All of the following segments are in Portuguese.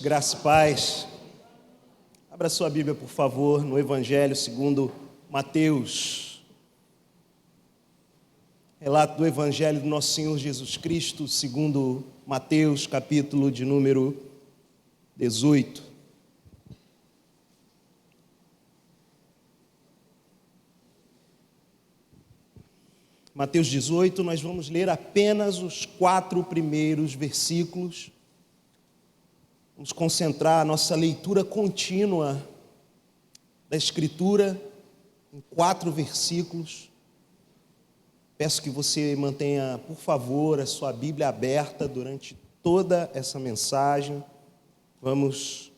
graça e paz. Abra sua Bíblia, por favor, no Evangelho segundo Mateus. Relato do Evangelho do nosso Senhor Jesus Cristo, segundo Mateus, capítulo de número 18. Mateus 18, nós vamos ler apenas os 4 primeiros versículos. Vamos concentrar a nossa leitura contínua da Escritura em 4 versículos. Peço que você mantenha, por favor, a sua Bíblia aberta durante toda essa mensagem. Vamos,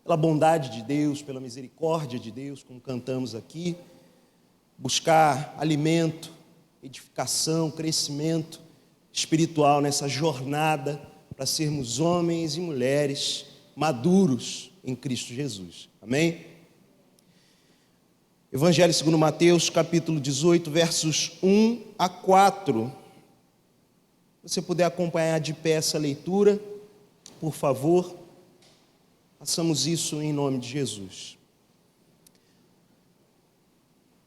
pela bondade de Deus, pela misericórdia de Deus, como cantamos aqui, buscar alimento, edificação, crescimento espiritual nessa jornada para sermos homens e mulheres maduros em Cristo Jesus. Amém? Evangelho segundo Mateus, capítulo 18, versos 1 a 4. Se você puder acompanhar de pé essa leitura, por favor, façamos isso em nome de Jesus.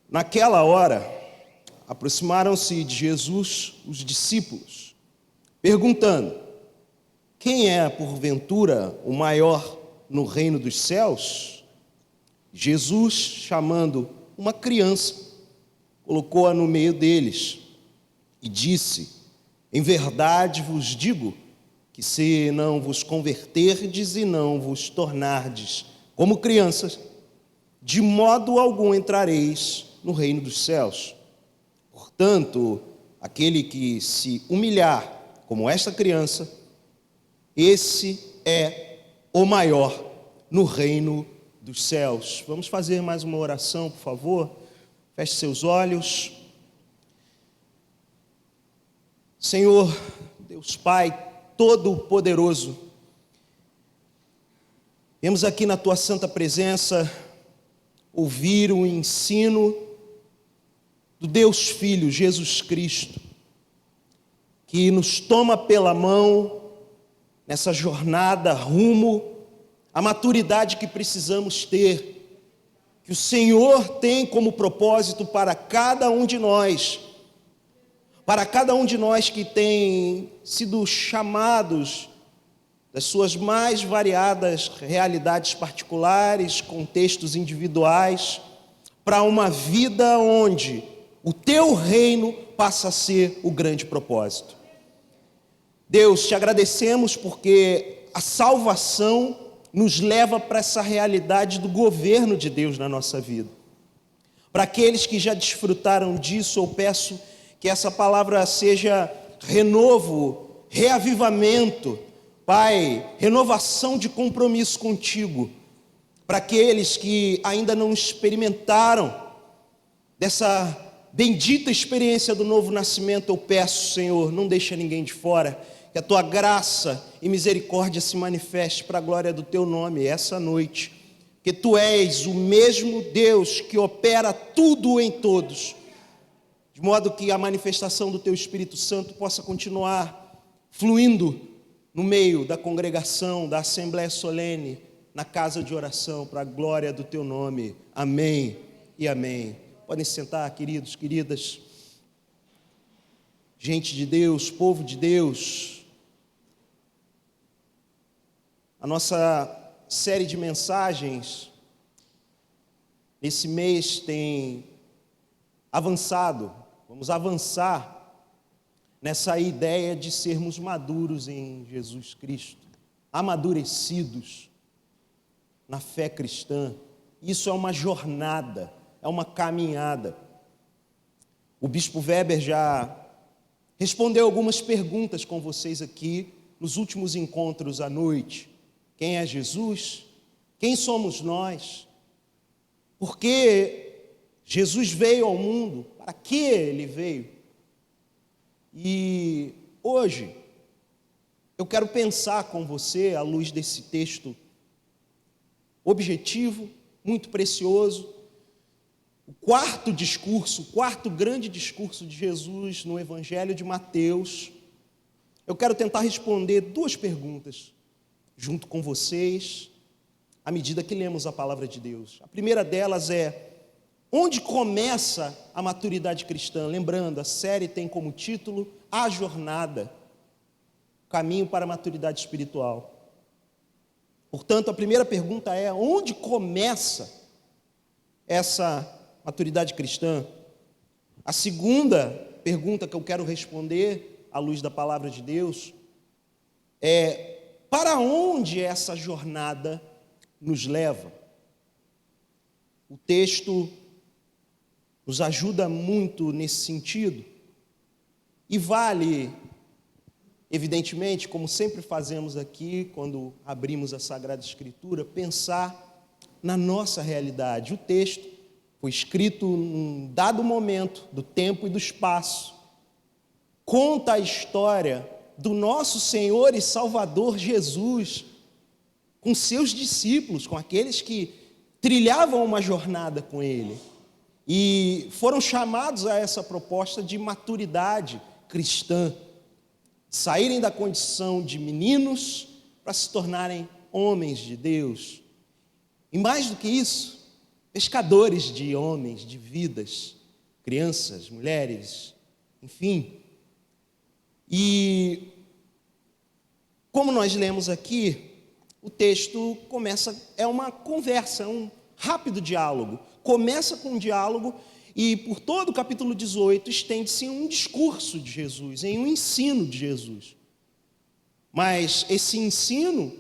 Naquela hora, aproximaram-se de Jesus os discípulos, perguntando: quem é, porventura, o maior no reino dos céus? Jesus, chamando uma criança, colocou-a no meio deles e disse: em verdade vos digo que se não vos converterdes e não vos tornardes como crianças, de modo algum entrareis no reino dos céus. Portanto, aquele que se humilhar como esta criança, esse é o maior no reino dos céus. Vamos fazer mais uma oração, por favor? Feche seus olhos. Senhor, Deus Pai Todo-Poderoso, viemos aqui na Tua santa presença ouvir o ensino do Deus Filho, Jesus Cristo, que nos toma pela mão nessa jornada rumo à maturidade que precisamos ter, que o Senhor tem como propósito para cada um de nós que tem sido chamados das suas mais variadas realidades particulares, contextos individuais, para uma vida onde o Teu reino passa a ser o grande propósito. Deus, te agradecemos porque a salvação nos leva para essa realidade do governo de Deus na nossa vida. Para aqueles que já desfrutaram disso, eu peço que essa palavra seja renovo, reavivamento, Pai, renovação de compromisso contigo. Para aqueles que ainda não experimentaram dessa bendita experiência do novo nascimento, eu peço, Senhor, não deixa ninguém de fora, que a Tua graça e misericórdia se manifeste para a glória do Teu nome essa noite, que Tu és o mesmo Deus que opera tudo em todos, de modo que a manifestação do Teu Espírito Santo possa continuar fluindo no meio da congregação, da assembleia solene, na casa de oração, para a glória do Teu nome. Amém e amém. Podem se sentar, queridos, queridas, gente de Deus, povo de Deus. A nossa série de mensagens nesse mês tem avançado. Vamos avançar nessa ideia de sermos maduros em Jesus Cristo, amadurecidos na fé cristã. Isso é uma jornada, é uma caminhada. O Bispo Weber já respondeu algumas perguntas com vocês aqui nos últimos encontros à noite. Quem é Jesus? Quem somos nós? Por que Jesus veio ao mundo? Para que Ele veio? E hoje eu quero pensar com você, à luz desse texto objetivo, muito precioso, o quarto grande discurso de Jesus no Evangelho de Mateus. Eu quero tentar responder 2 perguntas. junto com vocês, à medida que lemos a palavra de Deus. A primeira delas é: onde começa a maturidade cristã? Lembrando, a série tem como título A Jornada, Caminho para a Maturidade Espiritual. Portanto, a primeira pergunta é: onde começa essa maturidade cristã? A segunda pergunta que eu quero responder, à luz da palavra de Deus, é: para onde essa jornada nos leva? O texto nos ajuda muito nesse sentido, e vale, evidentemente, como sempre fazemos aqui, quando abrimos a Sagrada Escritura, pensar na nossa realidade. O texto foi escrito num dado momento do tempo e do espaço, conta a história do nosso Senhor e Salvador Jesus, com seus discípulos, com aqueles que trilhavam uma jornada com Ele, e foram chamados a essa proposta de maturidade cristã, saírem da condição de meninos para se tornarem homens de Deus, e mais do que isso, pescadores de homens, de vidas, crianças, mulheres, enfim. E como nós lemos aqui, o texto começa, é uma conversa, um rápido diálogo. Começa com um diálogo e por todo o capítulo 18 estende-se em um discurso de Jesus, em um ensino de Jesus. Mas esse ensino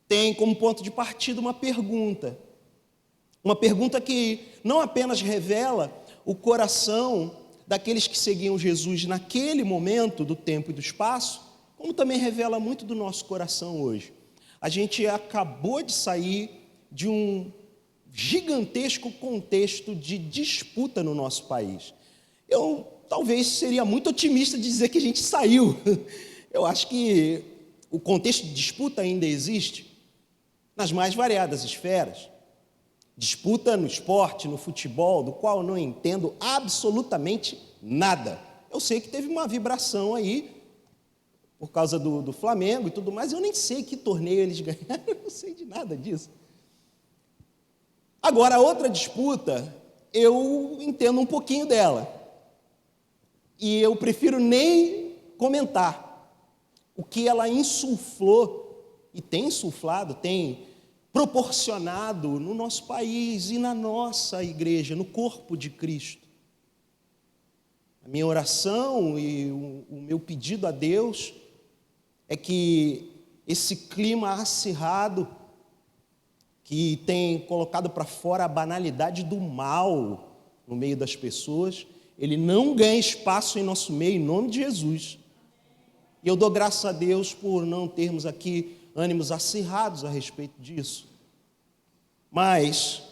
tem como ponto de partida uma pergunta que não apenas revela o coração daqueles que seguiam Jesus naquele momento do tempo e do espaço, como também revela muito do nosso coração hoje. A gente acabou de sair de um gigantesco contexto de disputa no nosso país. Eu talvez seria muito otimista de dizer que a gente saiu. Eu acho que o contexto de disputa ainda existe nas mais variadas esferas. Disputa no esporte, no futebol, do qual eu não entendo absolutamente nada. Eu sei que teve uma vibração aí, por causa do Flamengo e tudo mais, eu nem sei que torneio eles ganharam, eu não sei de nada disso. Agora, a outra disputa, eu entendo um pouquinho dela, e eu prefiro nem comentar o que ela insuflou, e tem insuflado, tem proporcionado no nosso país e na nossa igreja, no corpo de Cristo. A minha oração e o meu pedido a Deus é que esse clima acirrado, que tem colocado para fora a banalidade do mal no meio das pessoas, ele não ganhe espaço em nosso meio, em nome de Jesus. E eu dou graças a Deus por não termos aqui ânimos acirrados a respeito disso. Mas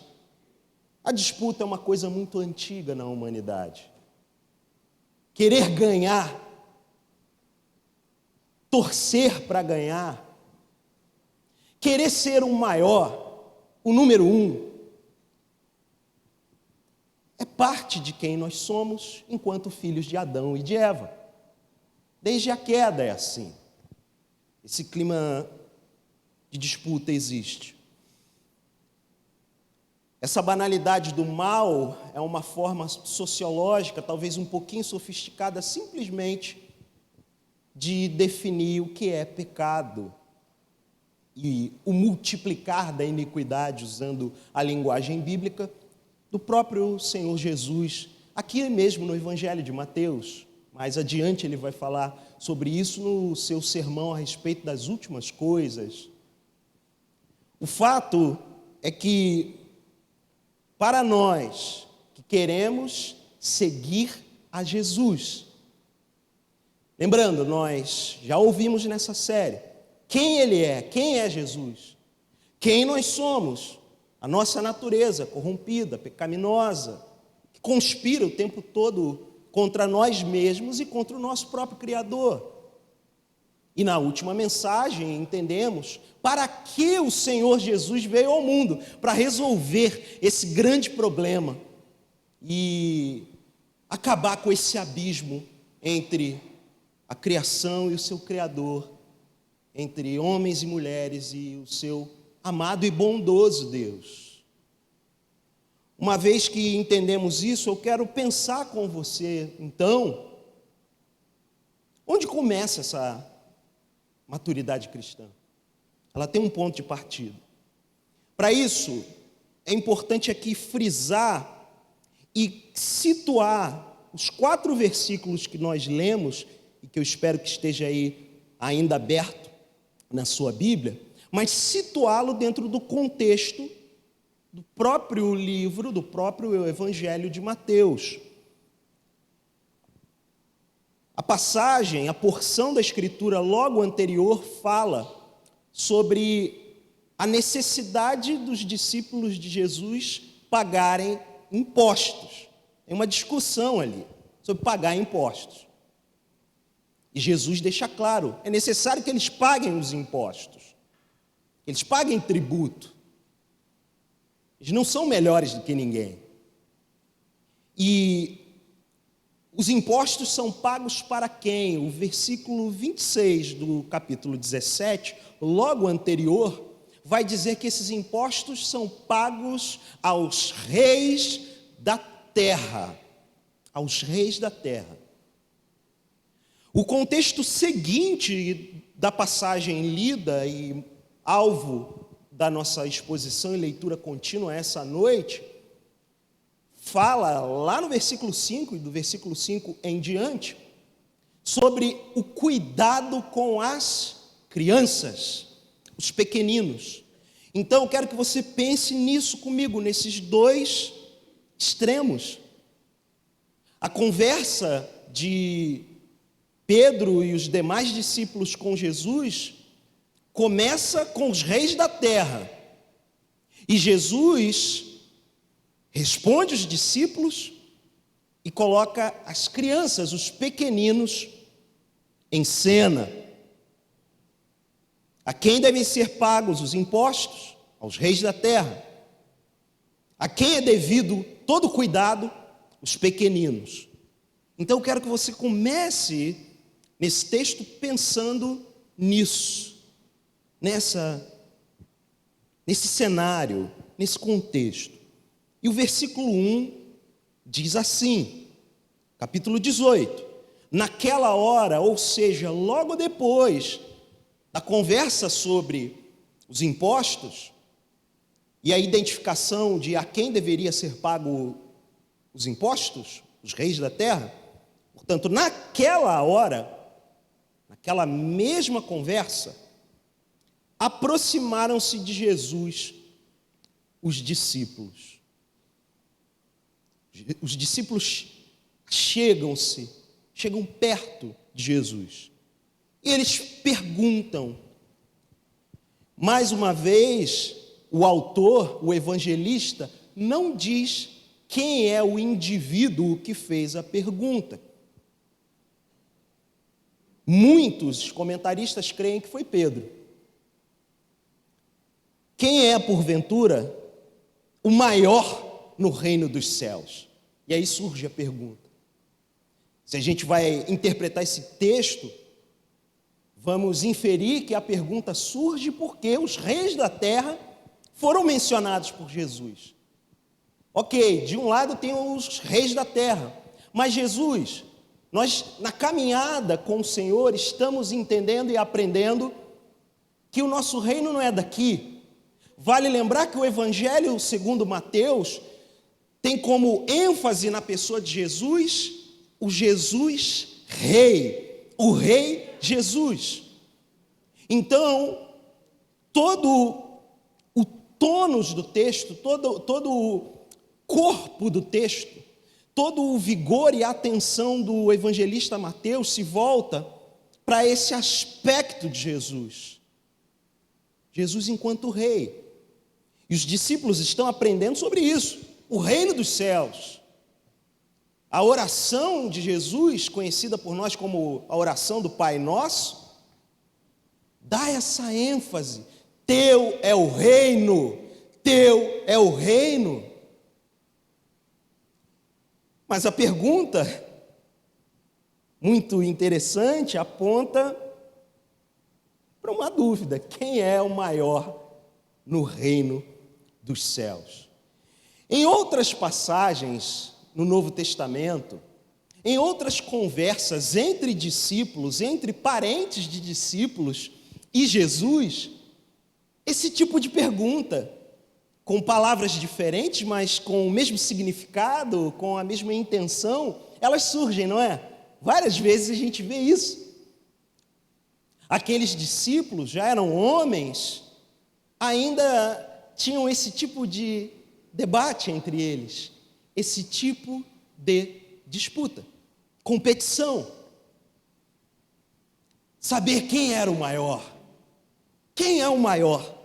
a disputa é uma coisa muito antiga na humanidade. Querer ganhar, torcer para ganhar, querer ser o maior, o número um, é parte de quem nós somos enquanto filhos de Adão e de Eva. Desde a queda é assim. Esse clima de disputa existe. Essa banalidade do mal é uma forma sociológica, talvez um pouquinho sofisticada, simplesmente de definir o que é pecado e o multiplicar da iniquidade, usando a linguagem bíblica do próprio Senhor Jesus, aqui mesmo no Evangelho de Mateus. Mais adiante ele vai falar sobre isso no seu sermão a respeito das últimas coisas. O fato é que, para nós que queremos seguir a Jesus, lembrando, nós já ouvimos nessa série quem Ele é, quem é Jesus, quem nós somos, a nossa natureza corrompida, pecaminosa, que conspira o tempo todo contra nós mesmos e contra o nosso próprio Criador. E na última mensagem entendemos para que o Senhor Jesus veio ao mundo, para resolver esse grande problema e acabar com esse abismo entre a criação e o seu Criador. entre homens e mulheres e o seu amado e bondoso Deus. Uma vez que entendemos isso, eu quero pensar com você, então, onde começa essa maturidade cristã? Ela tem um ponto de partida. Para isso, é importante aqui frisar e situar os 4 versículos que nós lemos, e que eu espero que esteja aí ainda aberto na sua Bíblia, mas situá-lo dentro do contexto do próprio livro, do próprio Evangelho de Mateus. A passagem, a porção da Escritura logo anterior fala sobre a necessidade dos discípulos de Jesus pagarem impostos. Tem uma discussão ali sobre pagar impostos. E Jesus deixa claro, é necessário que eles paguem os impostos. Eles paguem tributo. Eles não são melhores do que ninguém. E os impostos são pagos para quem? O versículo 26 do capítulo 17, logo anterior, vai dizer que esses impostos são pagos aos reis da terra. Aos reis da terra. O contexto seguinte da passagem lida e alvo da nossa exposição e leitura contínua essa noite, fala lá no versículo 5 e do versículo 5 em diante, sobre o cuidado com as crianças, os pequeninos. Então eu quero que você pense nisso comigo, nesses 2 extremos. A conversa de Pedro e os demais discípulos com Jesus começa com os reis da terra. E Jesus responde os discípulos e coloca as crianças, os pequeninos, em cena. A quem devem ser pagos os impostos? Aos reis da terra. A quem é devido todo cuidado? Os pequeninos. Então eu quero que você comece nesse texto pensando nisso, nesse cenário, nesse contexto. E o versículo 1 diz assim, capítulo 18, naquela hora, ou seja, logo depois da conversa sobre os impostos e a identificação de a quem deveria ser pago os impostos, os reis da terra, portanto, naquela hora, naquela mesma conversa, aproximaram-se de Jesus os discípulos. Os discípulos chegam perto de Jesus. E eles perguntam. Mais uma vez, o autor, o evangelista, não diz quem é o indivíduo que fez a pergunta. Muitos comentaristas creem que foi Pedro. Quem é, porventura, o maior no reino dos céus? E aí surge a pergunta. Se a gente vai interpretar esse texto, vamos inferir que a pergunta surge porque os reis da terra foram mencionados por Jesus. Ok, de um lado tem os reis da terra, mas Jesus, nós na caminhada com o Senhor estamos entendendo e aprendendo que o nosso reino não é daqui. Vale lembrar que o Evangelho segundo Mateus tem como ênfase na pessoa de Jesus, o Jesus Rei, o Rei Jesus. Então, todo o tônus do texto, todo o corpo do texto, todo o vigor e a atenção do evangelista Mateus se volta para esse aspecto de Jesus. Jesus enquanto Rei. E os discípulos estão aprendendo sobre isso, o reino dos céus. A oração de Jesus, conhecida por nós como a oração do Pai Nosso, dá essa ênfase. Teu é o reino, teu é o reino. Mas a pergunta, muito interessante, aponta para uma dúvida: quem é o maior no reino dos céus? Em outras passagens no Novo Testamento, em outras conversas entre discípulos, entre parentes de discípulos e Jesus, esse tipo de pergunta, com palavras diferentes, mas com o mesmo significado, com a mesma intenção, elas surgem, não é? Várias vezes a gente vê isso. Aqueles discípulos já eram homens, ainda tinham esse tipo de debate entre eles, esse tipo de disputa, competição. Saber quem era o maior. Quem é o maior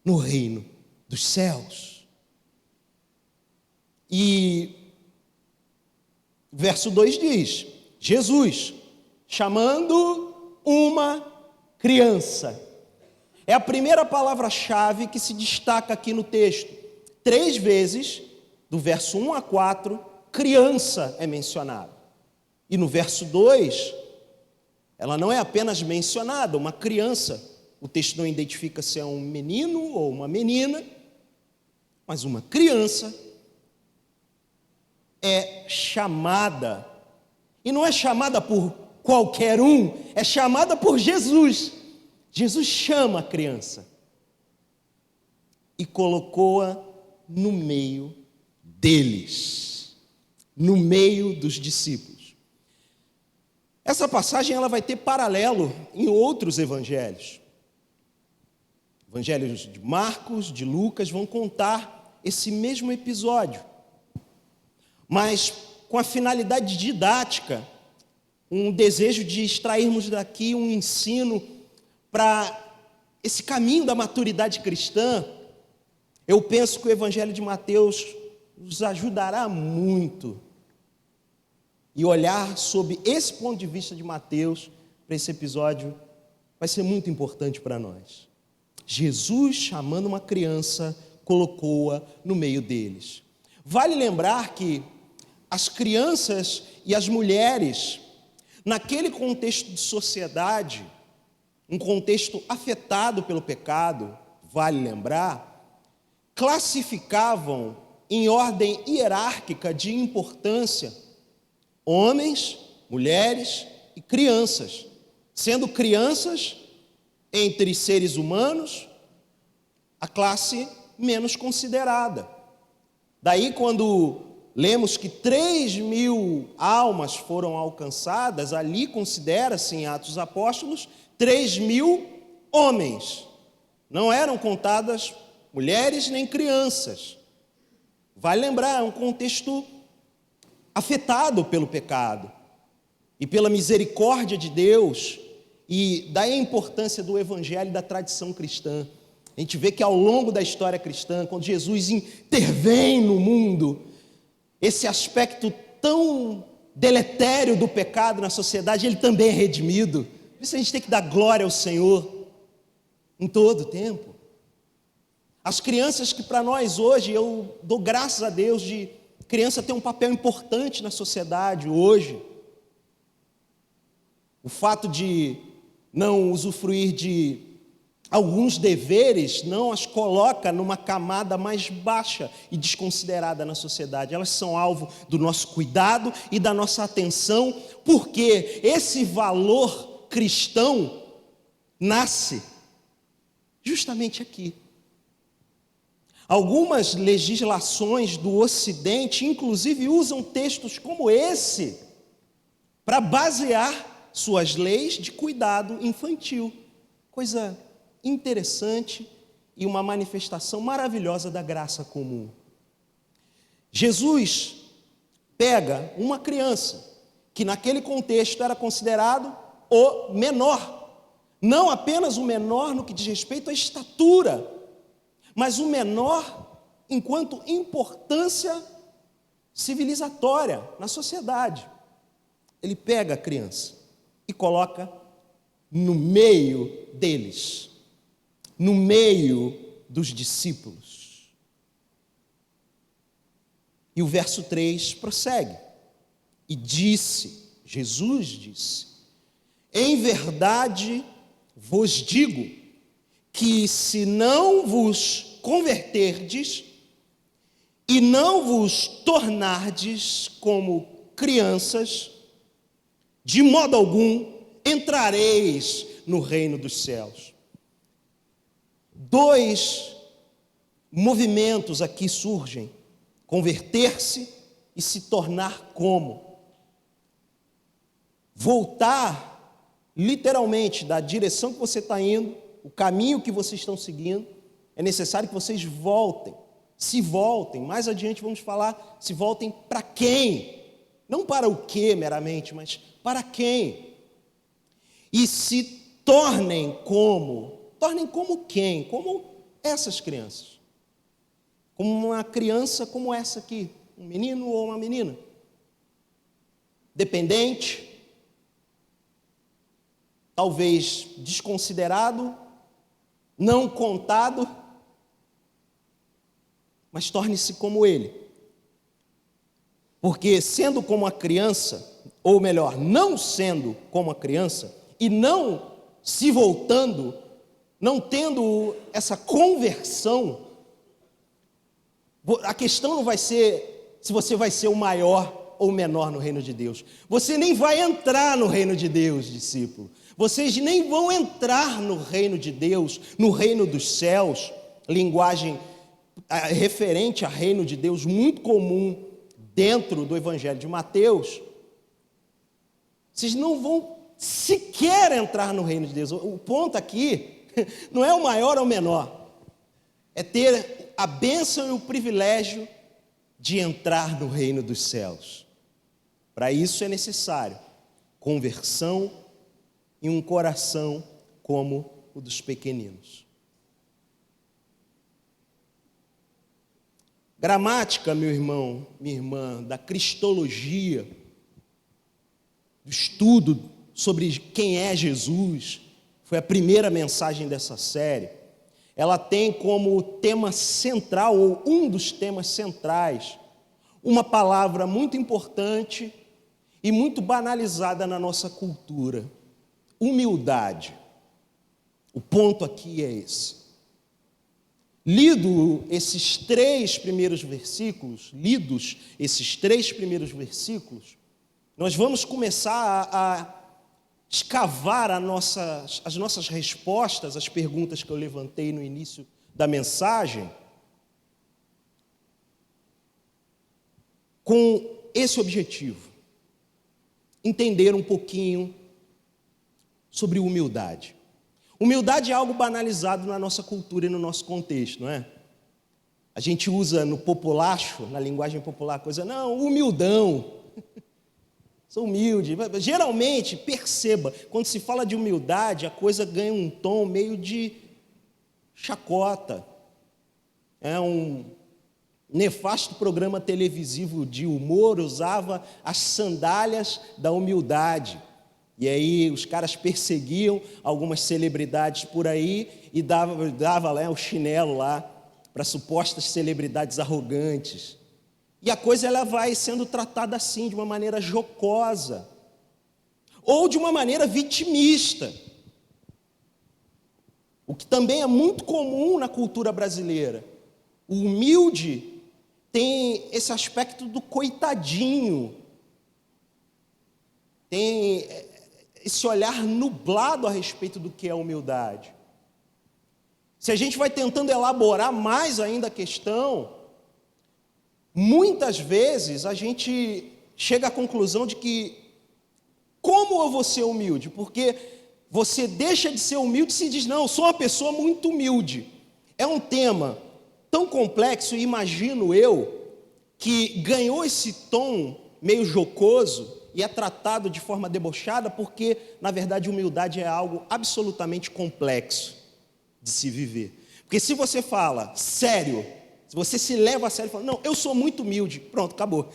no reino dos céus? E verso 2 diz: Jesus, chamando uma criança. É a primeira palavra-chave que se destaca aqui no texto. 3 vezes, do verso 1 a 4, criança é mencionada. E no verso 2, ela não é apenas mencionada, uma criança. O texto não identifica se é um menino ou uma menina, mas uma criança é chamada. E não é chamada por qualquer um, é chamada por Jesus. Jesus chama a criança e colocou-a no meio deles, no meio dos discípulos. Essa passagem ela vai ter paralelo em outros evangelhos. Evangelhos de Marcos, de Lucas vão contar esse mesmo episódio, mas com a finalidade didática, um desejo de extrairmos daqui um ensino para esse caminho da maturidade cristã. Eu penso que o Evangelho de Mateus nos ajudará muito e olhar sob esse ponto de vista de Mateus para esse episódio vai ser muito importante para nós. Jesus, chamando uma criança, colocou-a no meio deles. Vale lembrar que as crianças e as mulheres, naquele contexto de sociedade, um contexto afetado pelo pecado, vale lembrar, classificavam em ordem hierárquica de importância homens, mulheres e crianças, sendo crianças entre seres humanos a classe menos considerada. Daí, quando lemos que 3.000 almas foram alcançadas, ali considera-se em Atos dos Apóstolos 3.000 homens. Não eram contadas mulheres nem crianças. Vale lembrar, é um contexto afetado pelo pecado e pela misericórdia de Deus, e daí a importância do evangelho e da tradição cristã. A gente vê que ao longo da história cristã, quando Jesus intervém no mundo, esse aspecto tão deletério do pecado na sociedade, ele também é redimido. Por isso a gente tem que dar glória ao Senhor em todo o tempo. As crianças que para nós hoje, eu dou graças a Deus de criança ter um papel importante na sociedade hoje. O fato de não usufruir de alguns deveres não as coloca numa camada mais baixa e desconsiderada na sociedade. Elas são alvo do nosso cuidado e da nossa atenção, porque esse valor cristão nasce justamente aqui. Algumas legislações do Ocidente, inclusive, usam textos como esse para basear suas leis de cuidado infantil. Coisa interessante e uma manifestação maravilhosa da graça comum. Jesus pega uma criança que naquele contexto era considerado o menor, não apenas o menor no que diz respeito à estatura, mas o menor enquanto importância civilizatória na sociedade. Ele pega a criança e coloca no meio deles, no meio dos discípulos. E o verso 3 prossegue. E disse, Jesus disse: em verdade vos digo que se não vos converterdes e não vos tornardes como crianças, de modo algum entrareis no reino dos céus. Dois movimentos aqui surgem: converter-se e se tornar como. Voltar, literalmente, da direção que você está indo, o caminho que vocês estão seguindo, é necessário que vocês voltem, se voltem. Mais adiante vamos falar, se voltem para quem? Não para o que meramente, mas para quem? E se tornem como? Tornem como quem? Como essas crianças. Como uma criança como essa aqui, um menino ou uma menina. Dependente, talvez desconsiderado, não contado, mas torne-se como ele. Porque sendo como a criança, ou melhor, não sendo como a criança, e não se voltando, não tendo essa conversão, a questão não vai ser se você vai ser o maior ou o menor no reino de Deus. Você nem vai entrar no reino de Deus, discípulo. Vocês nem vão entrar no reino de Deus, no reino dos céus, linguagem referente a reino de Deus, muito comum dentro do Evangelho de Mateus. Vocês não vão sequer entrar no reino de Deus. O ponto aqui não é o maior ou o menor, é ter a bênção e o privilégio de entrar no reino dos céus. Para isso é necessário conversão e um coração como o dos pequeninos. Gramática, meu irmão, minha irmã, da cristologia, do estudo sobre quem é Jesus, foi a primeira mensagem dessa série. Ela tem como tema central, ou um dos temas centrais, uma palavra muito importante e muito banalizada na nossa cultura: humildade. O ponto aqui é esse. Lidos esses três primeiros versículos, nós vamos começar a escavar as nossas respostas às perguntas que eu levantei no início da mensagem, com esse objetivo: entender um pouquinho sobre humildade. Humildade é algo banalizado na nossa cultura e no nosso contexto, não é? A gente usa no populacho, na linguagem popular, coisa, não, humildão. Sou humilde. Geralmente, perceba, quando se fala de humildade, a coisa ganha um tom meio de chacota. É um nefasto programa televisivo de humor usava as sandálias da humildade. E aí os caras perseguiam algumas celebridades por aí e dava lá o chinelo lá para supostas celebridades arrogantes. E a coisa ela vai sendo tratada assim, de uma maneira jocosa, ou de uma maneira vitimista, o que também é muito comum na cultura brasileira. O humilde tem esse aspecto do coitadinho, tem esse olhar nublado a respeito do que é humildade. Se a gente vai tentando elaborar mais ainda a questão, muitas vezes a gente chega à conclusão de que, como eu vou ser humilde? Porque você deixa de ser humilde e se diz, não, eu sou uma pessoa muito humilde. É um tema tão complexo, e imagino eu, que ganhou esse tom meio jocoso e é tratado de forma debochada, porque, na verdade, humildade é algo absolutamente complexo de se viver. Porque se você fala sério, se você se leva a sério e fala, não, eu sou muito humilde, pronto, acabou.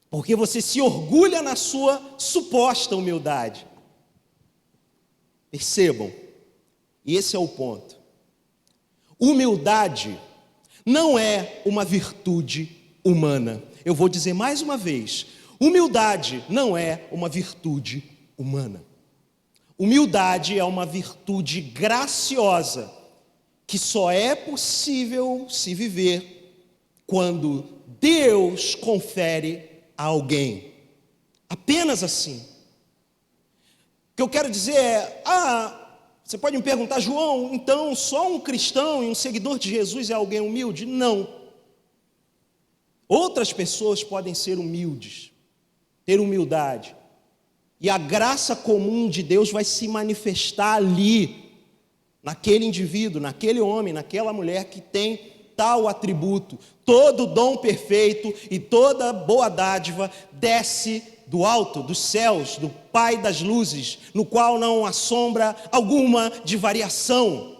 Porque você se orgulha na sua suposta humildade. Percebam, e esse é o ponto. Humildade não é uma virtude humana. Eu vou dizer mais uma vez, humildade não é uma virtude humana. Humildade é uma virtude graciosa que só é possível se viver quando Deus confere a alguém. Apenas assim. O que eu quero dizer é, você pode me perguntar, João, então só um cristão e um seguidor de Jesus é alguém humilde? Não. Outras pessoas podem ser humildes, ter humildade. E a graça comum de Deus vai se manifestar ali, naquele indivíduo, naquele homem, naquela mulher que tem tal atributo. Todo dom perfeito e toda boa dádiva desce do alto, dos céus, do Pai das luzes, no qual não há sombra alguma de variação.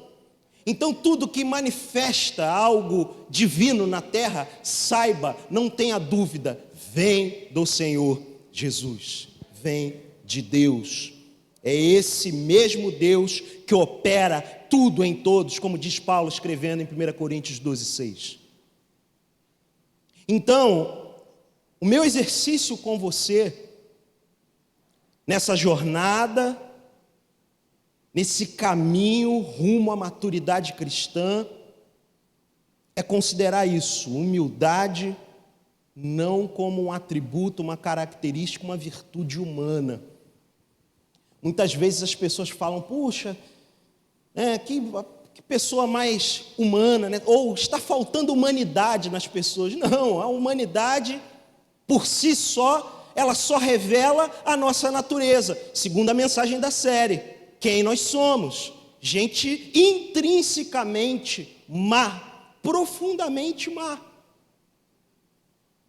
Então tudo que manifesta algo divino na terra, saiba, não tenha dúvida, vem do Senhor Jesus, vem de Deus. É esse mesmo Deus que opera tudo em todos, como diz Paulo escrevendo em 1 Coríntios 12:6. Então, o meu exercício com você, nessa jornada, nesse caminho rumo à maturidade cristã, é considerar isso, humildade, não como um atributo, uma característica, uma virtude humana. Muitas vezes as pessoas falam, puxa, que pessoa mais humana, né? Ou está faltando humanidade nas pessoas. Não, a humanidade, por si só, ela só revela a nossa natureza, segundo a mensagem da série, quem nós somos, gente intrinsecamente má, profundamente má,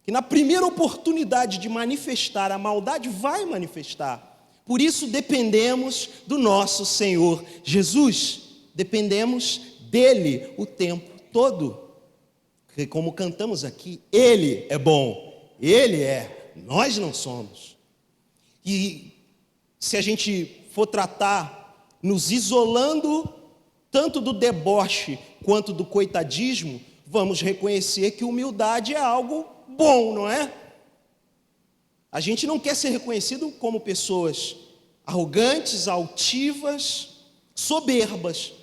que na primeira oportunidade de manifestar a maldade, vai manifestar. Por isso dependemos do nosso Senhor Jesus, dependemos dele o tempo todo, porque como cantamos aqui, ele é bom, ele é, nós não somos. E se a gente for tratar, nos isolando tanto do deboche quanto do coitadismo, vamos reconhecer que humildade é algo bom, não é? A gente não quer ser reconhecido como pessoas arrogantes, altivas, soberbas.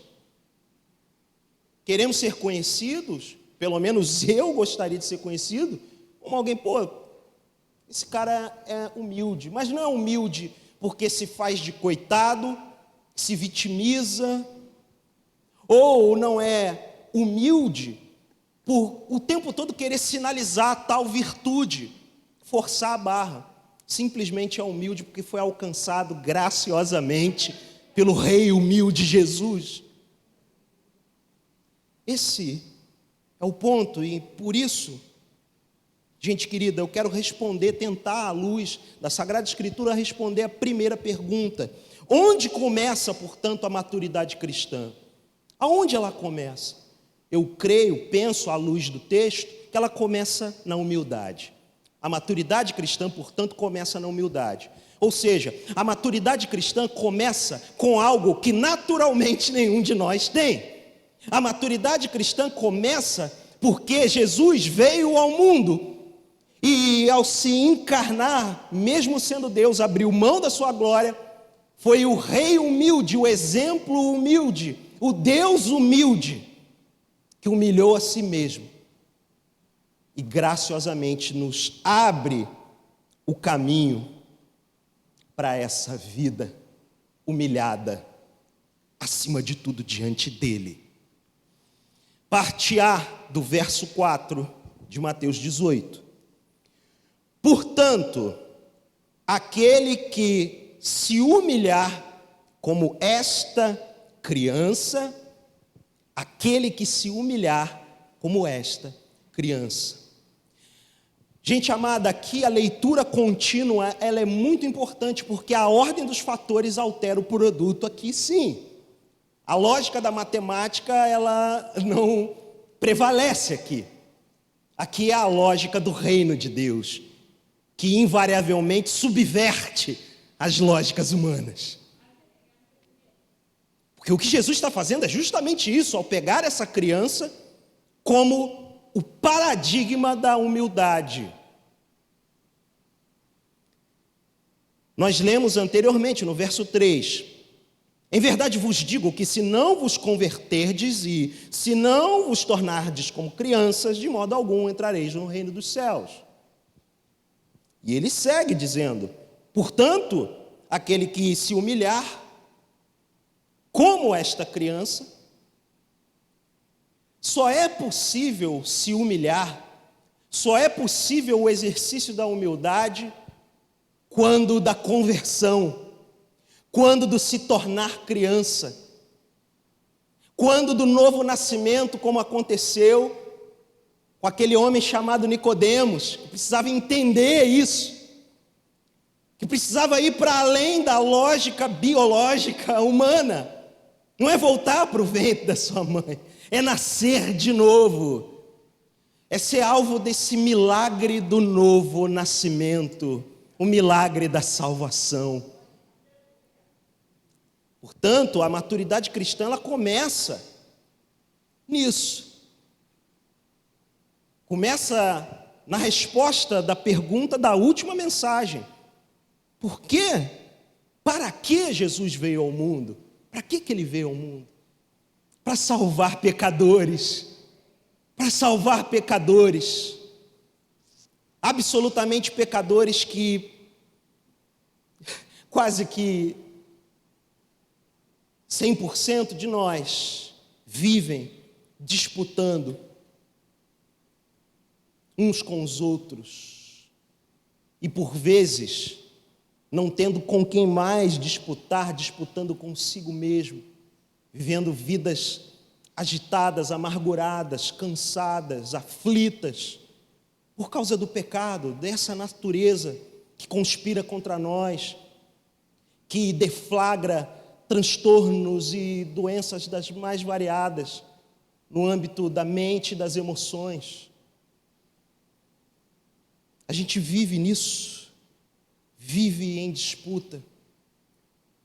Queremos ser conhecidos, pelo menos eu gostaria de ser conhecido, como alguém, esse cara é humilde. Mas não é humilde porque se faz de coitado, se vitimiza, ou não é humilde por o tempo todo querer sinalizar tal virtude, forçar a barra. Simplesmente é humilde porque foi alcançado graciosamente pelo Rei humilde Jesus. Esse é o ponto, e por isso, gente querida, eu quero responder, tentar à luz da Sagrada Escritura responder a primeira pergunta. Onde começa, portanto, a maturidade cristã? Aonde ela começa? Eu creio, penso à luz do texto, que ela começa na humildade. A maturidade cristã, portanto, começa na humildade. Ou seja, a maturidade cristã começa com algo que naturalmente nenhum de nós tem. A maturidade cristã começa porque Jesus veio ao mundo e, ao se encarnar, mesmo sendo Deus, abriu mão da sua glória, foi o Rei humilde, o exemplo humilde, o Deus humilde, que humilhou a si mesmo e graciosamente nos abre o caminho para essa vida humilhada, acima de tudo diante dele. Parte A do verso 4 de Mateus 18. Portanto, aquele que se humilhar como esta criança, aquele que se humilhar como esta criança. Gente amada, aqui a leitura contínua, ela é muito importante, porque a ordem dos fatores altera o produto aqui, sim. A lógica da matemática, ela não prevalece aqui. Aqui é a lógica do reino de Deus, que invariavelmente subverte as lógicas humanas. Porque o que Jesus está fazendo é justamente isso, ao pegar essa criança como o paradigma da humildade. Nós lemos anteriormente, no verso 3, Em verdade vos digo que se não vos converterdes e se não vos tornardes como crianças, de modo algum entrareis no reino dos céus. E ele segue dizendo: portanto, aquele que se humilhar como esta criança, só é possível se humilhar, só é possível o exercício da humildade quando da conversão, quando do se tornar criança, quando do novo nascimento, como aconteceu com aquele homem chamado Nicodemos, que precisava entender isso, que precisava ir para além da lógica biológica humana. Não é voltar para o ventre da sua mãe, é nascer de novo, é ser alvo desse milagre do novo nascimento, o milagre da salvação. Portanto, a maturidade cristã, ela começa nisso. Começa na resposta da pergunta da última mensagem. Por quê? Para que Jesus veio ao mundo? Para que ele veio ao mundo? Para salvar pecadores. Para salvar pecadores. Absolutamente pecadores que quase que 100% de nós vivem disputando uns com os outros e por vezes não tendo com quem mais disputar, disputando consigo mesmo, vivendo vidas agitadas, amarguradas, cansadas, aflitas, por causa do pecado, dessa natureza que conspira contra nós, que deflagra transtornos e doenças das mais variadas no âmbito da mente e das emoções. A gente vive nisso, vive em disputa,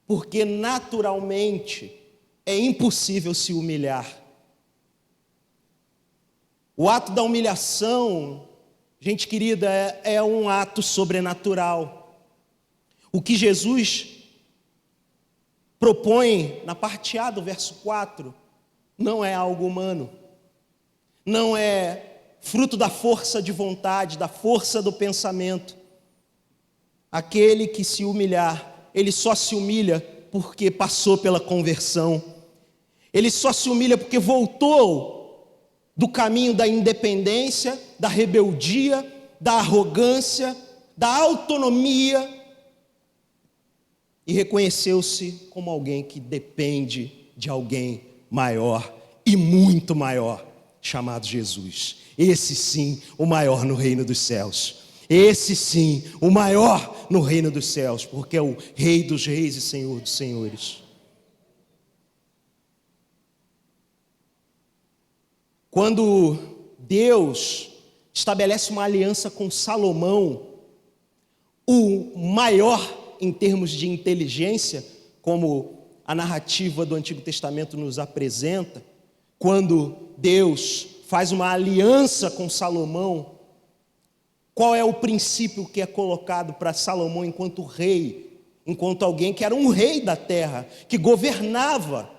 porque naturalmente é impossível se humilhar. O ato da humilhação, gente querida, é um ato sobrenatural. O que Jesus propõe na parte A do verso 4 não é algo humano, não é fruto da força de vontade, da força do pensamento. Aquele que se humilhar, ele só se humilha porque passou pela conversão, ele só se humilha porque voltou do caminho da independência, da rebeldia, da arrogância, da autonomia, e reconheceu-se como alguém que depende de alguém maior e muito maior, chamado Jesus. Esse sim, o maior no reino dos céus. Esse sim, o maior no reino dos céus, porque é o Rei dos reis e Senhor dos senhores. Quando Deus estabelece uma aliança com Salomão, o maior em termos de inteligência, como a narrativa do Antigo Testamento nos apresenta, quando Deus faz uma aliança com Salomão, qual é o princípio que é colocado para Salomão enquanto rei, enquanto alguém que era um rei da terra, que governava?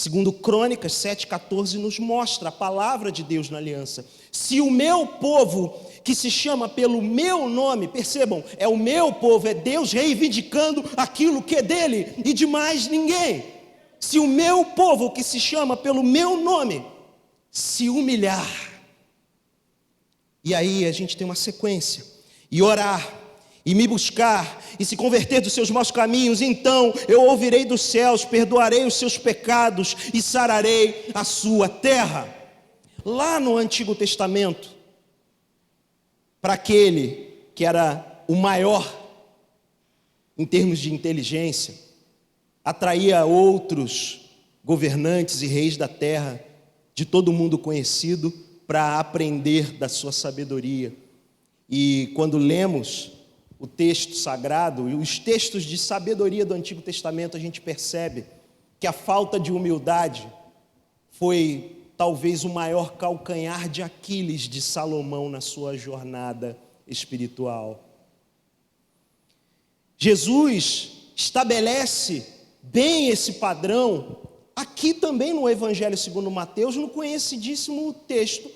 Segundo Crônicas 7,14 nos mostra a palavra de Deus na aliança. Se o meu povo, que se chama pelo meu nome, percebam, é o meu povo, é Deus reivindicando aquilo que é dele e de mais ninguém. Se o meu povo, que se chama pelo meu nome, se humilhar, e aí a gente tem uma sequência, e orar, e me buscar, e se converter dos seus maus caminhos, então eu ouvirei dos céus, perdoarei os seus pecados e sararei a sua terra. Lá no Antigo Testamento, para aquele que era o maior em termos de inteligência, atraía outros governantes e reis da terra, de todo mundo conhecido, para aprender da sua sabedoria. E quando lemos o texto sagrado e os textos de sabedoria do Antigo Testamento, a gente percebe que a falta de humildade foi talvez o maior calcanhar de Aquiles de Salomão na sua jornada espiritual. Jesus estabelece bem esse padrão aqui também no Evangelho segundo Mateus, no conhecidíssimo texto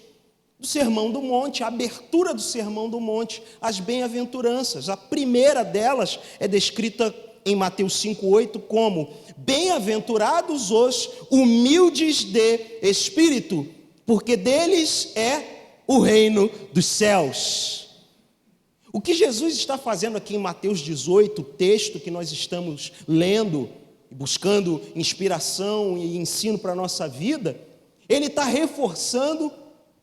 do Sermão do Monte, a abertura do Sermão do Monte, as bem-aventuranças. A primeira delas é descrita em Mateus 5,8 como: bem-aventurados os humildes de espírito, porque deles é o reino dos céus. O que Jesus está fazendo aqui em Mateus 18, o texto que nós estamos lendo, buscando inspiração e ensino para a nossa vida, ele está reforçando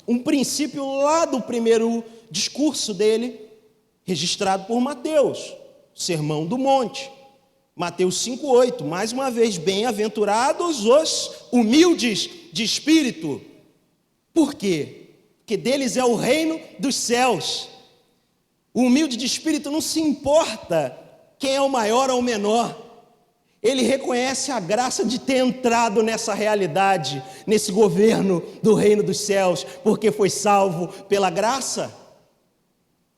um princípio lá do primeiro discurso dele, registrado por Mateus, o Sermão do Monte. Mateus 5,8, mais uma vez: bem-aventurados os humildes de espírito. Por quê? Porque deles é o reino dos céus. O humilde de espírito não se importa quem é o maior ou o menor. Ele reconhece a graça de ter entrado nessa realidade, nesse governo do reino dos céus, porque foi salvo pela graça.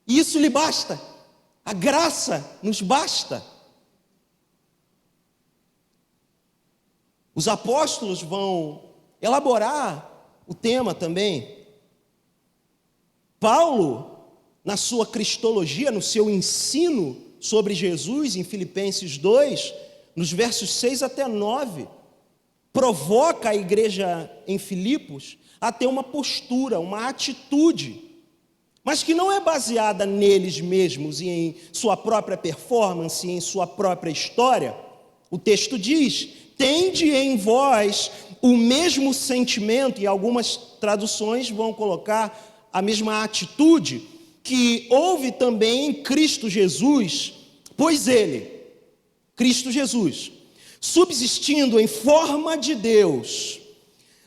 E isso lhe basta. A graça nos basta. Os apóstolos vão elaborar o tema também. Paulo, na sua cristologia, no seu ensino sobre Jesus, em Filipenses 2, nos versos 6 até 9, provoca a igreja em Filipos a ter uma postura, uma atitude, mas que não é baseada neles mesmos e em sua própria performance, em sua própria história. O texto diz: tende em vós o mesmo sentimento, e algumas traduções vão colocar a mesma atitude, que houve também em Cristo Jesus, pois ele, Cristo Jesus, subsistindo em forma de Deus,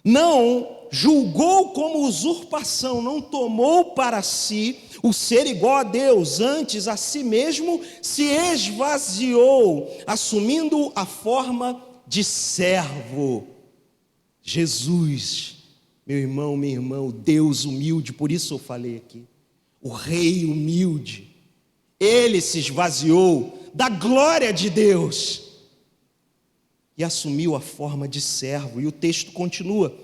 não julgou como usurpação, não tomou para si o ser igual a Deus, antes a si mesmo se esvaziou, assumindo a forma de servo. Jesus, meu irmão, minha irmã, o Deus humilde, por isso eu falei aqui, o Rei humilde, ele se esvaziou da glória de Deus e assumiu a forma de servo. E o texto continua: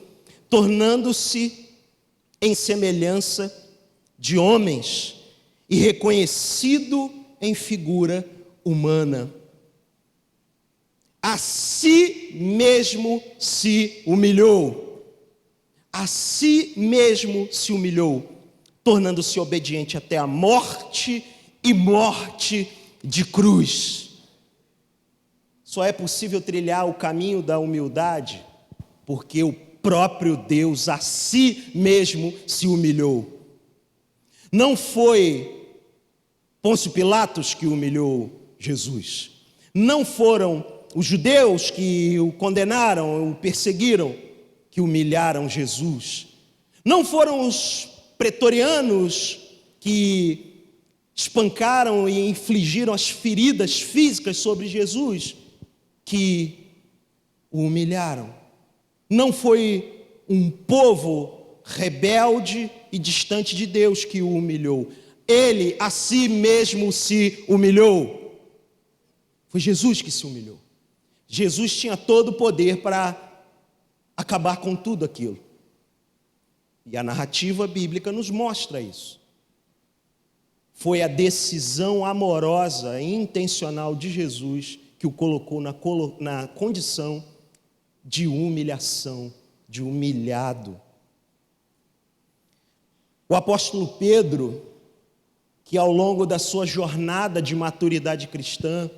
tornando-se em semelhança de homens e reconhecido em figura humana. A si mesmo se humilhou. A si mesmo se humilhou, tornando-se obediente até a morte e morte de cruz. Só é possível trilhar o caminho da humildade porque o próprio Deus a si mesmo se humilhou. Não foi Pôncio Pilatos que humilhou Jesus. Não foram os judeus que o condenaram, o perseguiram, que humilharam Jesus. Não foram os pretorianos que espancaram e infligiram as feridas físicas sobre Jesus que o humilharam. Não foi um povo rebelde e distante de Deus que o humilhou. Ele a si mesmo se humilhou. Foi Jesus que se humilhou. Jesus tinha todo o poder para acabar com tudo aquilo. E a narrativa bíblica nos mostra isso. Foi a decisão amorosa e intencional de Jesus que o colocou na condição de humilhação, de humilhado. O apóstolo Pedro, que ao longo da sua jornada de maturidade cristã,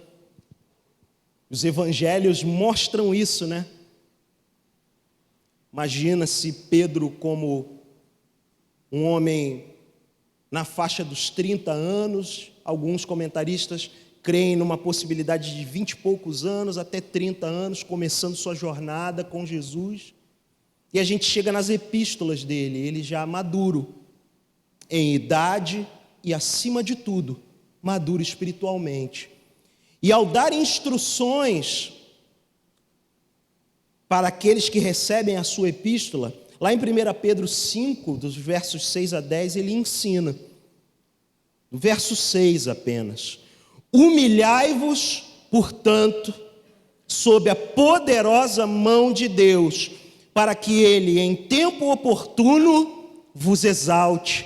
os evangelhos mostram isso, né? Imagina-se Pedro como um homem na faixa dos 30 anos, alguns comentaristas creem numa possibilidade de 20 e poucos anos até 30 anos, começando sua jornada com Jesus. E a gente chega nas epístolas dele, ele já maduro em idade e, acima de tudo, maduro espiritualmente. E ao dar instruções para aqueles que recebem a sua epístola, lá em 1 Pedro 5, dos versos 6 a 10, ele ensina, no verso 6 apenas: humilhai-vos, portanto, sob a poderosa mão de Deus, para que Ele, em tempo oportuno, vos exalte,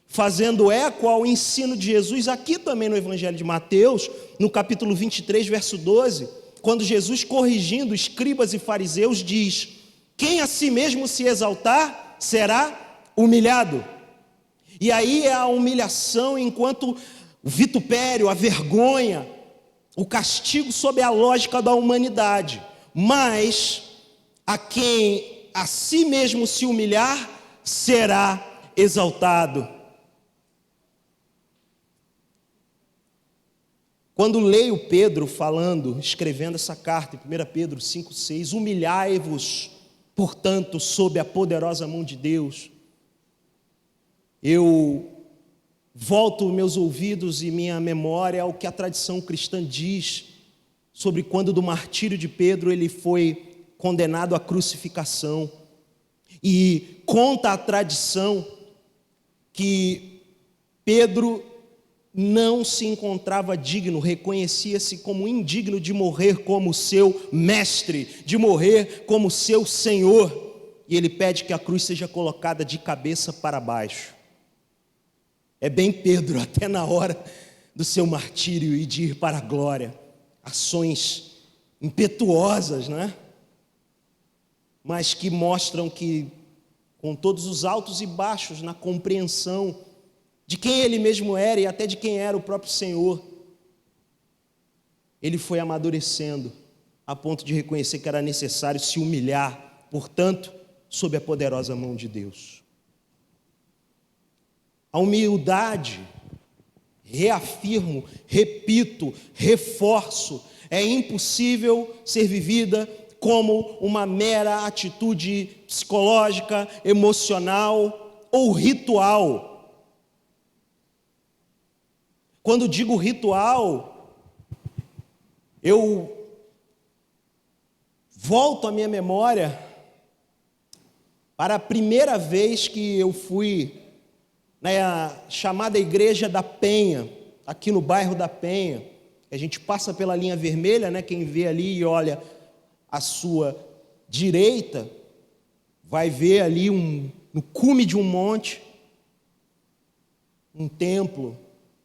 fazendo eco ao ensino de Jesus, aqui também no Evangelho de Mateus, no capítulo 23, verso 12, quando Jesus, corrigindo escribas e fariseus, diz: quem a si mesmo se exaltar, será humilhado. E aí é a humilhação enquanto o vitupério, a vergonha, o castigo sob a lógica da humanidade. Mas a quem a si mesmo se humilhar, será exaltado. Quando leio Pedro falando, escrevendo essa carta, em 1 Pedro 5,6, humilhai-vos, portanto, sob a poderosa mão de Deus, eu volto meus ouvidos e minha memória ao que a tradição cristã diz sobre quando do martírio de Pedro ele foi condenado à crucificação. E conta a tradição que Pedro não se encontrava digno, reconhecia-se como indigno de morrer como seu mestre, de morrer como seu Senhor. E ele pede que a cruz seja colocada de cabeça para baixo. É bem Pedro, até na hora do seu martírio e de ir para a glória. Ações impetuosas, não é? Mas que mostram que, com todos os altos e baixos na compreensão de quem ele mesmo era e até de quem era o próprio Senhor, ele foi amadurecendo a ponto de reconhecer que era necessário se humilhar, portanto, sob a poderosa mão de Deus. A humildade, reafirmo, repito, reforço, é impossível ser vivida como uma mera atitude psicológica, emocional ou ritual. Quando digo ritual, eu volto à minha memória para a primeira vez que eu fui na chamada Igreja da Penha, aqui no bairro da Penha. A gente passa pela linha vermelha, né? Quem vê ali e olha à sua direita, vai ver ali no cume de um monte, um templo,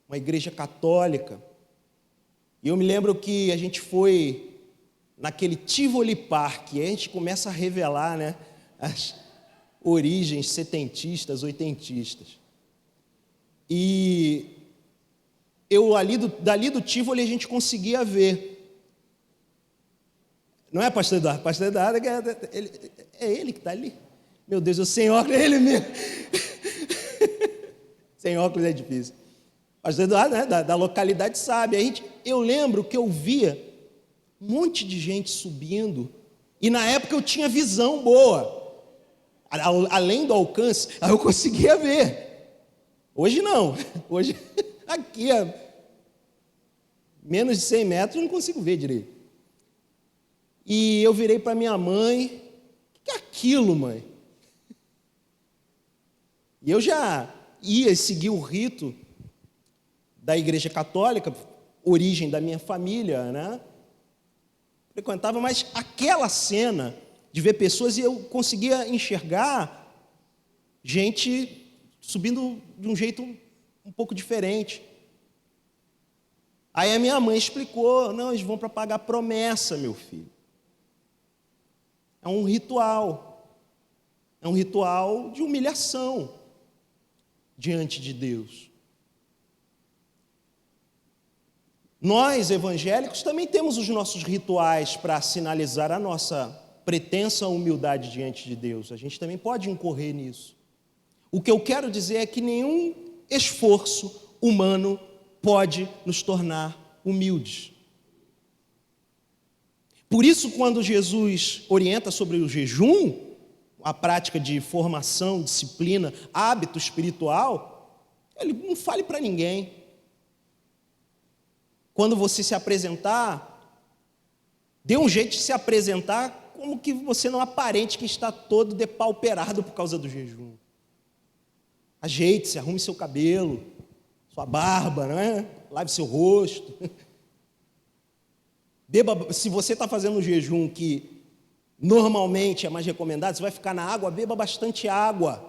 uma igreja católica. E eu me lembro que a gente foi naquele Tivoli Park, e a gente começa a revelar, né, as origens setentistas, oitentistas. E eu dali do Tivoli a gente conseguia ver. Não é pastor Eduardo? Pastor Eduardo é ele que está ali. Meu Deus, eu sem óculos é ele mesmo. Sem óculos é difícil. Pastor Eduardo, né, da localidade sabe. Eu lembro que eu via um monte de gente subindo, e na época eu tinha visão boa, além do alcance, aí eu conseguia ver. Hoje não, hoje aqui a menos de 100 metros eu não consigo ver direito. E eu virei para minha mãe: o que é aquilo, mãe? E eu já ia seguir o rito da Igreja Católica, origem da minha família, né? Frequentava, mas aquela cena de ver pessoas, e eu conseguia enxergar gente subindo de um jeito um pouco diferente. Aí a minha mãe explicou: não, eles vão para pagar promessa, meu filho. É um ritual de humilhação diante de Deus. Nós, evangélicos, também temos os nossos rituais para sinalizar a nossa pretensa humildade diante de Deus. A gente também pode incorrer nisso. O que eu quero dizer é que nenhum esforço humano pode nos tornar humildes. Por isso, quando Jesus orienta sobre o jejum, a prática de formação, disciplina, hábito espiritual, ele não fale para ninguém. Quando você se apresentar, dê um jeito de se apresentar como que você não aparente que está todo depauperado por causa do jejum. Ajeite-se, arrume seu cabelo, sua barba, não é? Lave seu rosto. Beba, se você está fazendo um jejum que normalmente é mais recomendado, você vai ficar na água, beba bastante água.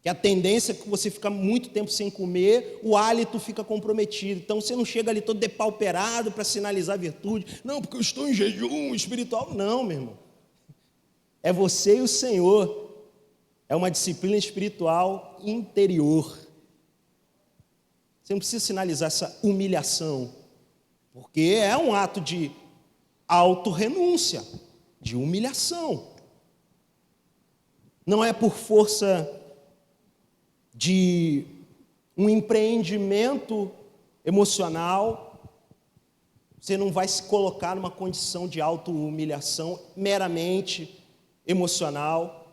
Que a tendência é que você fica muito tempo sem comer, o hálito fica comprometido. Então você não chega ali todo depauperado para sinalizar a virtude. Não, porque eu estou em jejum espiritual. Não, meu irmão. É você e o Senhor. É uma disciplina espiritual interior. Você não precisa sinalizar essa humilhação, porque é um ato de autorrenúncia, de humilhação. Não é por força de um empreendimento emocional, você não vai se colocar numa condição de auto-humilhação meramente emocional,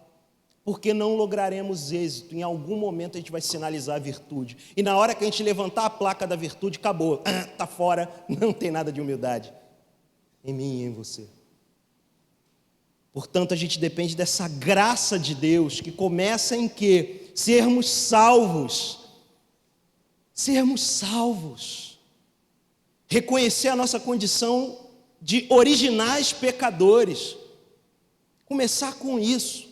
porque não lograremos êxito. Em algum momento a gente vai sinalizar a virtude, e na hora que a gente levantar a placa da virtude, acabou, está fora, não tem nada de humildade em mim e em você. Portanto, a gente depende dessa graça de Deus, que começa em quê? Sermos salvos. Sermos salvos. Reconhecer a nossa condição de originais pecadores. Começar com isso.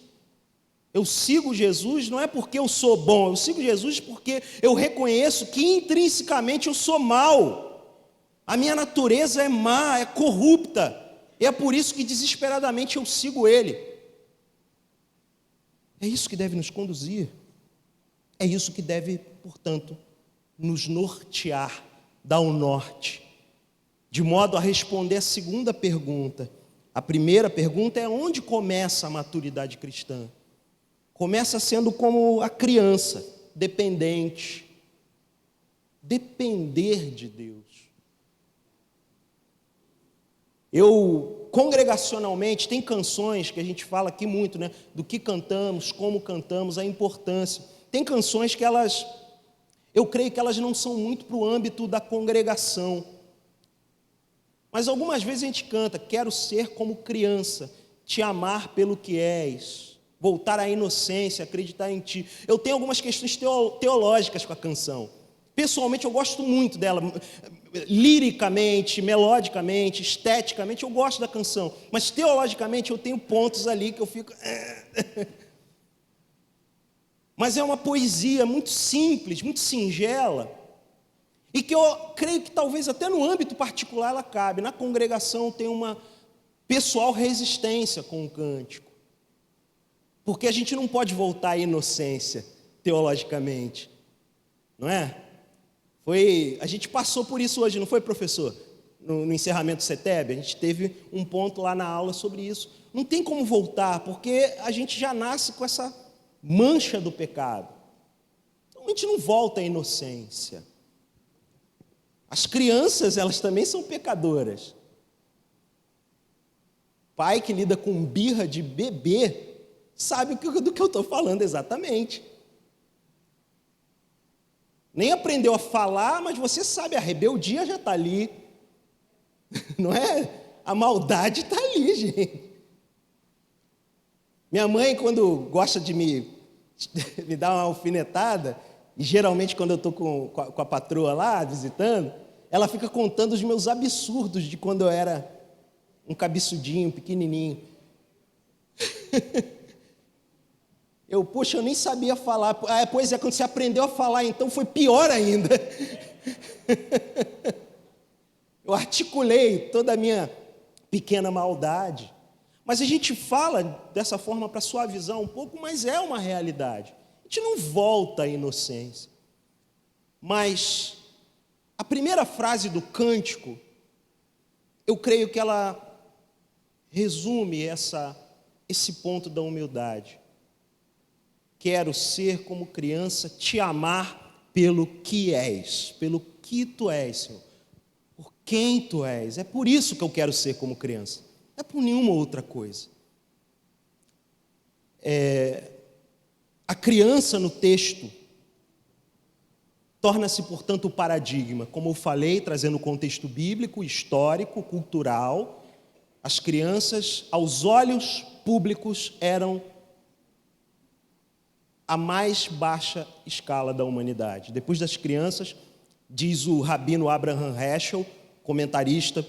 Eu sigo Jesus não é porque eu sou bom, eu sigo Jesus porque eu reconheço que intrinsecamente eu sou mau. A minha natureza é má, é corrupta. E é por isso que desesperadamente eu sigo Ele. É isso que deve nos conduzir. É isso que deve, portanto, nos nortear, dar o norte, de modo a responder a segunda pergunta. A primeira pergunta é: onde começa a maturidade cristã? Começa sendo como a criança, dependente. Depender de Deus. Congregacionalmente, tem canções que a gente fala aqui muito, né? Do que cantamos, como cantamos, a importância. Tem canções que eu creio que elas não são muito para o âmbito da congregação. Mas algumas vezes a gente canta: quero ser como criança, te amar pelo que és, voltar à inocência, acreditar em ti. Eu tenho algumas questões teológicas com a canção. Pessoalmente eu gosto muito dela, liricamente, melodicamente, esteticamente eu gosto da canção, mas teologicamente eu tenho pontos ali que eu fico... Mas é uma poesia muito simples, muito singela, e que eu creio que talvez até no âmbito particular ela cabe. Na congregação tem uma pessoal resistência com o cântico, porque a gente não pode voltar à inocência teologicamente, não é? A gente passou por isso hoje, não foi, professor? No encerramento do CETEB, a gente teve um ponto lá na aula sobre isso. Não tem como voltar, porque a gente já nasce com essa mancha do pecado. Então a gente não volta à inocência. As crianças, elas também são pecadoras. Pai que lida com birra de bebê sabe do que eu estou falando exatamente. Nem aprendeu a falar, mas você sabe, a rebeldia já está ali. Não é? A maldade está ali, gente. Minha mãe, quando gosta de me dar uma alfinetada, e geralmente quando eu estou com a patroa lá, visitando, ela fica contando os meus absurdos de quando eu era um cabeçudinho, pequenininho. Poxa, eu nem sabia falar. Pois é, quando você aprendeu a falar, então foi pior ainda. Eu articulei toda a minha pequena maldade. Mas a gente fala dessa forma para suavizar um pouco, mas é uma realidade. A gente não volta à inocência. Mas a primeira frase do cântico, eu creio que ela resume esse ponto da humildade. Quero ser como criança, te amar pelo que és, pelo que tu és, Senhor, por quem tu és. É por isso que eu quero ser como criança, não é por nenhuma outra coisa. A criança no texto torna-se, portanto, o paradigma, como eu falei, trazendo o contexto bíblico, histórico, cultural. As crianças, aos olhos públicos, eram a mais baixa escala da humanidade. Depois das crianças, diz o rabino Abraham Heschel, comentarista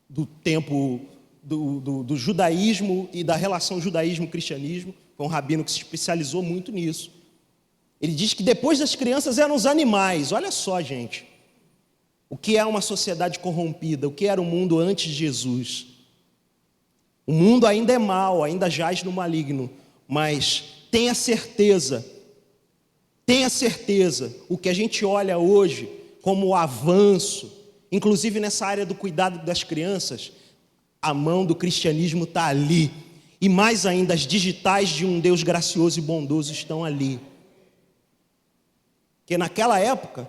do tempo do judaísmo e da relação judaísmo-cristianismo. Foi um rabino que se especializou muito nisso. Ele diz que depois das crianças eram os animais. Olha só, gente, o que é uma sociedade corrompida, o que era o mundo antes de Jesus. O mundo ainda é mau, ainda jaz no maligno, mas tenha certeza, o que a gente olha hoje como o avanço, inclusive nessa área do cuidado das crianças, a mão do cristianismo está ali, e mais ainda, as digitais de um Deus gracioso e bondoso estão ali. Porque naquela época,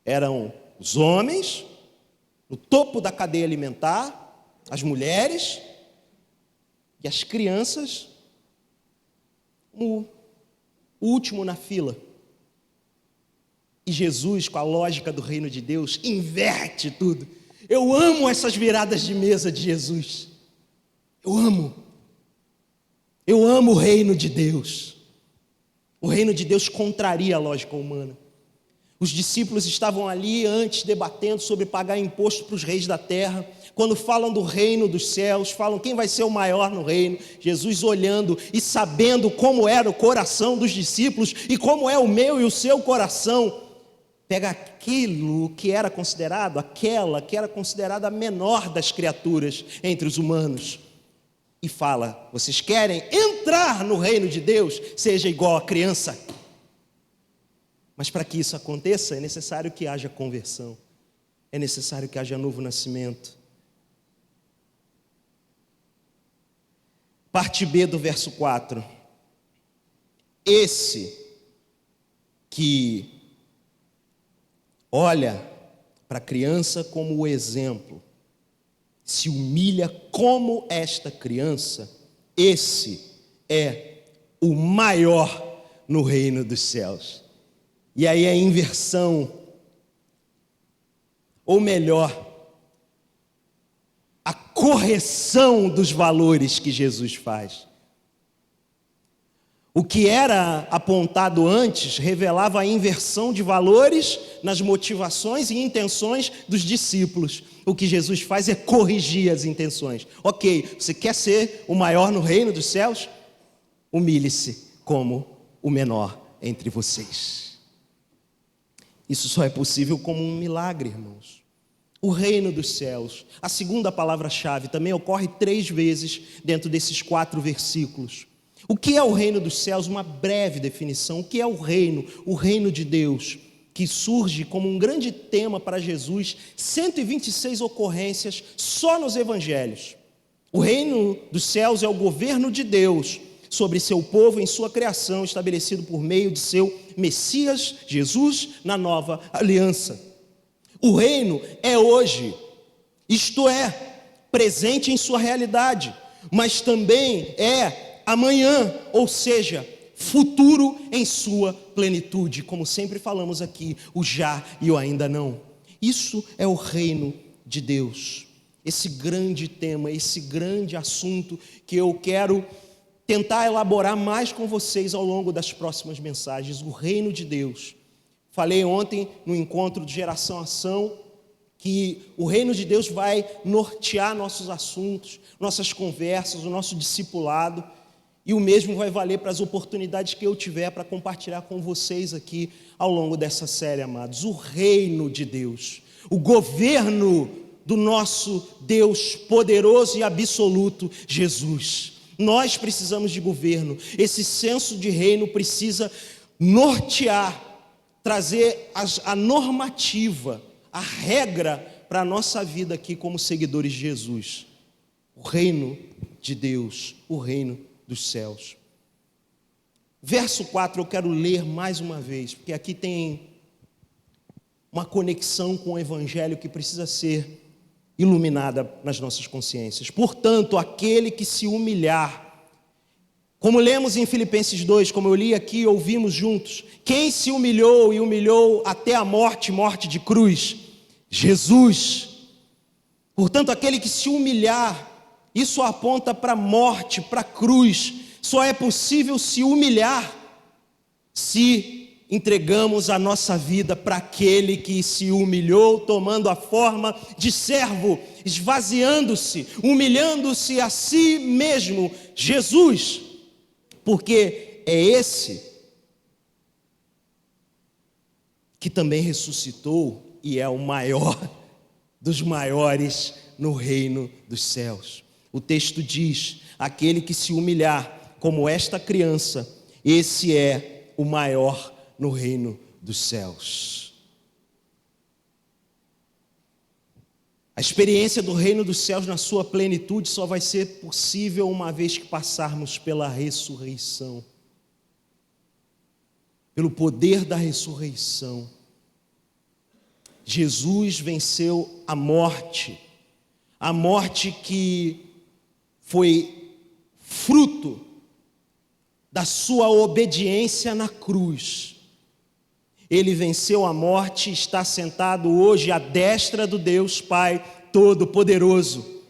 eram os homens, no topo da cadeia alimentar, as mulheres e as crianças, o último na fila. E Jesus, com a lógica do reino de Deus, inverte tudo. Eu amo essas viradas de mesa de Jesus. Eu amo o reino de Deus. O reino de Deus contraria a lógica humana. Os discípulos estavam ali antes debatendo sobre pagar imposto para os reis da terra. Quando falam do reino dos céus, falam quem vai ser o maior no reino. Jesus olhando e sabendo como era o coração dos discípulos e como é o meu e o seu coração, pega aquela que era considerada a menor das criaturas entre os humanos e fala: vocês querem entrar no reino de Deus? Seja igual a criança. Mas para que isso aconteça, é necessário que haja conversão, é necessário que haja novo nascimento. Parte B do verso 4. Esse que olha para a criança como o exemplo, se humilha como esta criança, esse é o maior no reino dos céus. E aí a inversão, ou melhor, a correção dos valores que Jesus faz. O que era apontado antes revelava a inversão de valores nas motivações e intenções dos discípulos. O que Jesus faz é corrigir as intenções. Ok, você quer ser o maior no reino dos céus? Humilhe-se como o menor entre vocês. Isso só é possível como um milagre, irmãos. O reino dos céus, a segunda palavra-chave, também ocorre 3 vezes dentro desses 4 versículos. O que é o reino dos céus? Uma breve definição. O que é o reino de Deus, que surge como um grande tema para Jesus, 126 ocorrências só nos evangelhos. O reino dos céus é o governo de Deus sobre seu povo em sua criação, estabelecido por meio de seu Messias, Jesus, na nova aliança. O reino é hoje, isto é, presente em sua realidade, mas também é amanhã, ou seja, futuro em sua plenitude, como sempre falamos aqui, o já e o ainda não. Isso é o reino de Deus, esse grande tema, esse grande assunto que eu quero tentar elaborar mais com vocês ao longo das próximas mensagens, o reino de Deus. Falei ontem no encontro de Geração Ação que o reino de Deus vai nortear nossos assuntos, nossas conversas, o nosso discipulado, e o mesmo vai valer para as oportunidades que eu tiver para compartilhar com vocês aqui ao longo dessa série, amados. O reino de Deus, o governo do nosso Deus poderoso e absoluto, Jesus. Nós precisamos de governo, esse senso de reino precisa nortear, trazer a normativa, a regra para a nossa vida aqui como seguidores de Jesus. O reino de Deus, o reino dos céus. Verso 4 eu quero ler mais uma vez, porque aqui tem uma conexão com o Evangelho que precisa ser iluminada nas nossas consciências. Portanto, aquele que se humilhar, como lemos em Filipenses 2, como eu li aqui e ouvimos juntos, quem se humilhou e humilhou até a morte, morte de cruz? Jesus. Portanto, aquele que se humilhar, isso aponta para a morte, para a cruz. Só é possível se humilhar se entregamos a nossa vida para aquele que se humilhou, tomando a forma de servo, esvaziando-se, humilhando-se a si mesmo, Jesus, porque é esse que também ressuscitou e é o maior dos maiores no reino dos céus. O texto diz: aquele que se humilhar como esta criança, esse é o maior no reino dos céus. A experiência do reino dos céus na sua plenitude só vai ser possível uma vez que passarmos pela ressurreição. Pelo poder da ressurreição. Jesus venceu a morte que foi fruto da sua obediência na cruz. Ele venceu a morte e está sentado hoje à destra do Deus Pai Todo-Poderoso.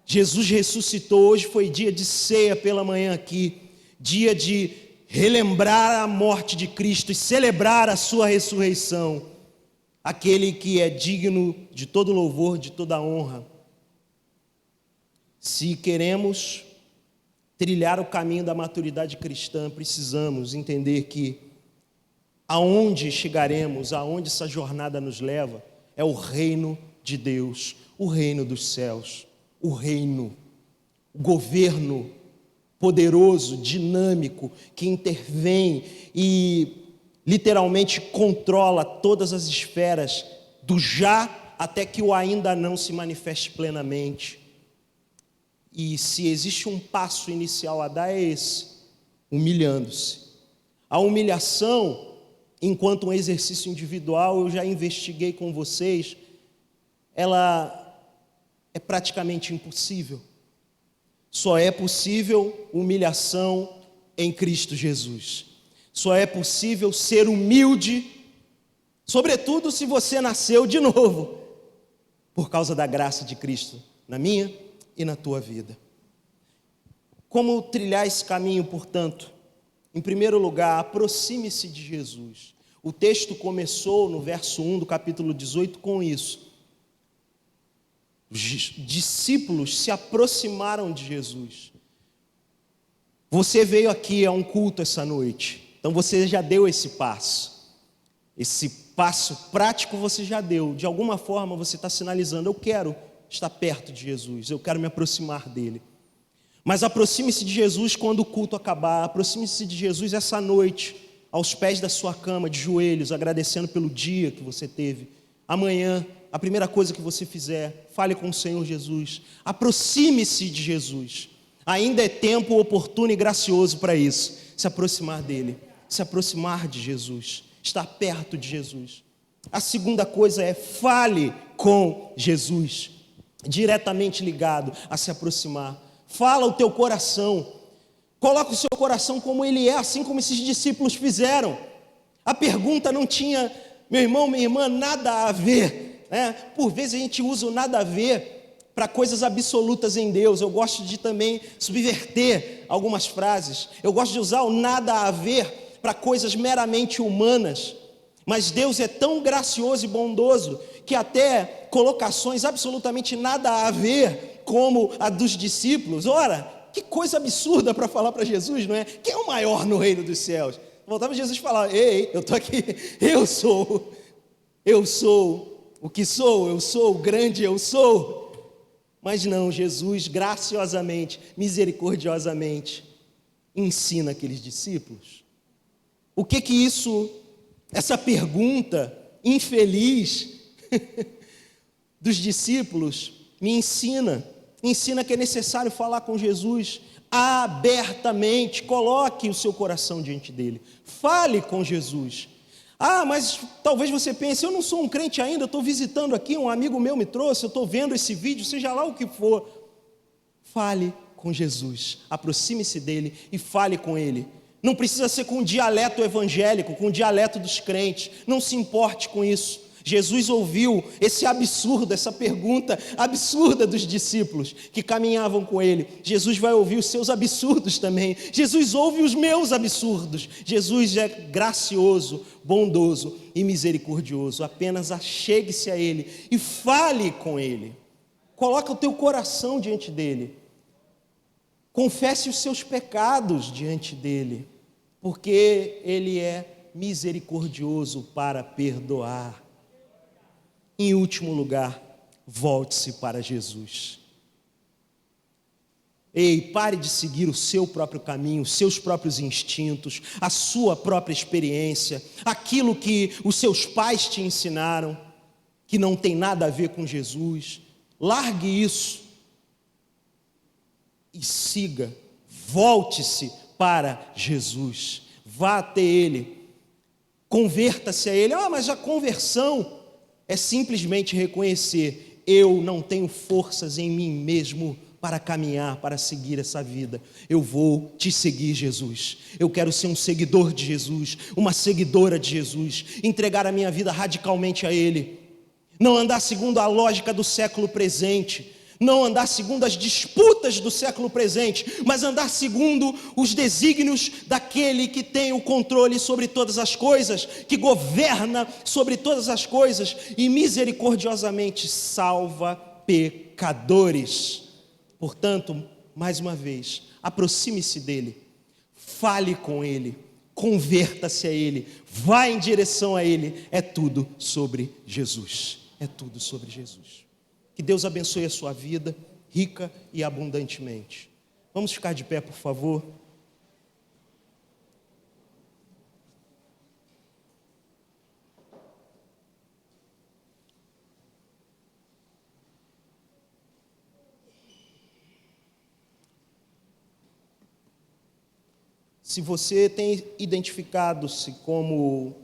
Jesus ressuscitou. Hoje foi dia de ceia pela manhã aqui, dia de relembrar a morte de Cristo e celebrar a sua ressurreição. Aquele que é digno de todo louvor, de toda honra. Se queremos trilhar o caminho da maturidade cristã, precisamos entender que aonde chegaremos, aonde essa jornada nos leva, é o reino de Deus, o reino dos céus, o reino, o governo poderoso, dinâmico, que intervém e literalmente controla todas as esferas, do já até que o ainda não se manifeste plenamente. E se existe um passo inicial a dar, é esse: humilhando-se. A humilhação, enquanto um exercício individual, eu já investiguei com vocês, ela é praticamente impossível. Só é possível humilhação em Cristo Jesus. Só é possível ser humilde, sobretudo se você nasceu de novo, por causa da graça de Cristo na minha e na tua vida. Como trilhar esse caminho, portanto? Em primeiro lugar, aproxime-se de Jesus. O texto começou no verso 1 do capítulo 18 com isso. Os discípulos se aproximaram de Jesus. Você veio aqui a um culto essa noite. Então você já deu esse passo. Esse passo prático você já deu. De alguma forma você está sinalizando: eu quero estar perto de Jesus, eu quero me aproximar dele. Mas aproxime-se de Jesus quando o culto acabar. Aproxime-se de Jesus essa noite, aos pés da sua cama, de joelhos, agradecendo pelo dia que você teve. Amanhã, a primeira coisa que você fizer, fale com o Senhor Jesus. Aproxime-se de Jesus. Ainda é tempo oportuno e gracioso para isso. Se aproximar dele, se aproximar de Jesus, estar perto de Jesus. A segunda coisa é: fale com Jesus, diretamente ligado a se aproximar. Fala o teu coração, coloca o seu coração como ele é, assim como esses discípulos fizeram. A pergunta não tinha, meu irmão, minha irmã, nada a ver, né? Por vezes a gente usa o nada a ver para coisas absolutas em Deus. Eu gosto de também subverter algumas frases. Eu gosto de usar o nada a ver para coisas meramente humanas. Mas Deus é tão gracioso e bondoso que até colocações absolutamente nada a ver, como a dos discípulos. Ora, que coisa absurda para falar para Jesus, não é? Quem é o maior no reino dos céus? Voltava Jesus e falava: ei, eu estou aqui, eu sou o que sou, eu sou o grande, eu sou. Mas não, Jesus graciosamente, misericordiosamente ensina aqueles discípulos. O que isso, essa pergunta infeliz dos discípulos me ensina? Ensina que é necessário falar com Jesus abertamente. Coloque o seu coração diante dele, fale com Jesus. Ah, mas talvez você pense: eu não sou um crente ainda, eu estou visitando aqui, um amigo meu me trouxe, eu estou vendo esse vídeo, seja lá o que for. Fale com Jesus, aproxime-se dele e fale com ele. Não precisa ser com dialeto evangélico, com dialeto dos crentes, não se importe com isso. Jesus ouviu esse absurdo, essa pergunta absurda dos discípulos que caminhavam com ele. Jesus vai ouvir os seus absurdos também. Jesus ouve os meus absurdos. Jesus é gracioso, bondoso e misericordioso. Apenas achegue-se a ele e fale com ele. Coloca o teu coração diante dele. Confesse os seus pecados diante dele, porque ele é misericordioso para perdoar. Em último lugar, volte-se para Jesus. Ei, pare de seguir o seu próprio caminho, os seus próprios instintos, a sua própria experiência, aquilo que os seus pais te ensinaram, que não tem nada a ver com Jesus. Largue isso e siga, volte-se para Jesus, vá até Ele, converta-se a Ele. Mas a conversão é simplesmente reconhecer: eu não tenho forças em mim mesmo para caminhar, para seguir essa vida. Eu vou te seguir, Jesus. Eu quero ser um seguidor de Jesus, uma seguidora de Jesus, entregar a minha vida radicalmente a Ele, não andar segundo a lógica do século presente, não andar segundo as disputas do século presente, mas andar segundo os desígnios daquele que tem o controle sobre todas as coisas, que governa sobre todas as coisas e misericordiosamente salva pecadores. Portanto, mais uma vez, aproxime-se dele, fale com ele, converta-se a ele, vá em direção a ele. É tudo sobre Jesus, é tudo sobre Jesus. Que Deus abençoe a sua vida, rica e abundantemente. Vamos ficar de pé, por favor. Se você tem identificado-se como